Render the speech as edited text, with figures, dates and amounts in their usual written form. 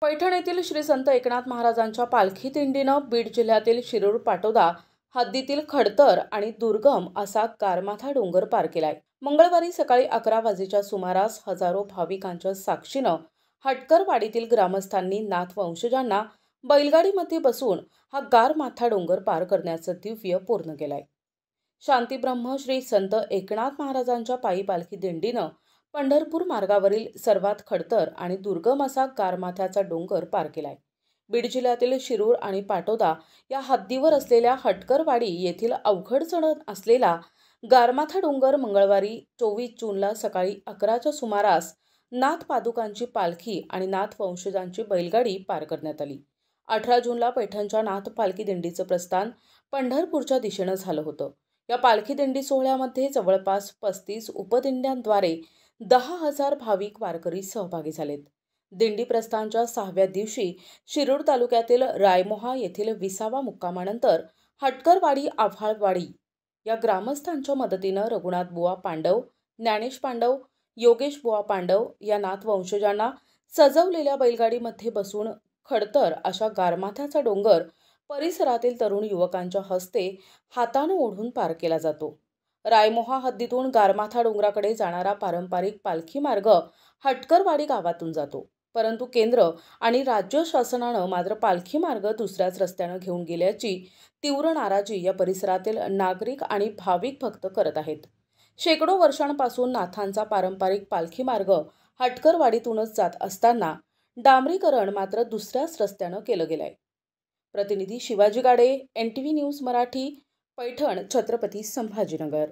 पैठण येथील श्री संत एकनाथ महाराजांच्या पालखी दिंडीनं बीड जिल्ह्यातील शिरूर पाटोदा हद्दीतील खडतर आणि दुर्गम असा गारमाथा डोंगर पार केलाय। मंगळवारी सकाळी 11 वाजेच्या सुमारास हजारो भाविकांच्या साक्षीनं हटकरवाडीतील ग्रामस्थांनी नाथवंशजांना बैलगाडीमध्ये बसून हा गारमाथा डोंगर पार करण्याचं दिव्य पूर्ण केलंय। शांतीब्रह्म श्री संत एकनाथ महाराजांच्या पायी पालखी दिंडीनं पंढरपूर मार्गावरील सर्वात खडतर आणि दुर्गम असा गारमाथ्याचा डोंगर पार केलाय। बीड जिल्ह्यातील शिरूर आणि पाटोदा या हद्दीवर असलेल्या हटकरवाडी येथील अवघड चढण असलेला गारमाथा डोंगर मंगळवारी 24 जूनला सकाळी 11च्या सुमारास नाथ पादुकांची पालखी आणि नाथवंशजांची बैलगाडी पार करण्यात आली। 18 जूनला पैठणच्या नाथ पालखी दिंडीचं प्रस्थान पंढरपूरच्या दिशेनं झालं होतं। या पालखी दिंडी सोहळ्यामध्ये जवळपास 35 उपदिंड्यांद्वारे 10,000 भाविक वारकरी सहभागी झालेत। दिंडी प्रस्थानच्या 6व्या दिवशी शिरूर तालुक्यातील रायमोहा येथील 20वा मुक्कामानंतर हटकरवाडी आव्हाळवाडी या ग्रामस्थांच्या मदतीनं रघुनाथ बुवा पांडव, ज्ञानेश पांडव, योगेश बुवा पांडव या नाथवंशजांना सजवलेल्या बैलगाडीमध्ये बसून खडतर अशा गारमाथ्याचा डोंगर परिसरातील तरुण युवकांच्या हस्ते हातानं ओढून पार केला जातो। रायमोहा हद्दीतून गारमाथा डोंगराकडे जाणारा पारंपरिक पालखी मार्ग हटकरवाडी गावातून जातो, परंतु केंद्र आणि राज्य शासनानं मात्र पालखी मार्ग दुसऱ्याच रस्त्यानं घेऊन गेल्याची तीव्र नाराजी या परिसरातील नागरिक आणि भाविक भक्त करत आहेत। शेकडो वर्षांपासून नाथांचा पारंपरिक पालखी मार्ग हटकरवाडीतूनच जात असताना डांबरीकरण मात्र दुसऱ्याच रस्त्यानं केलं गेलंय। प्रतिनिधी शिवाजी गाडे, NTV न्यूज मराठी, पैठण, छत्रपती संभाजीनगर।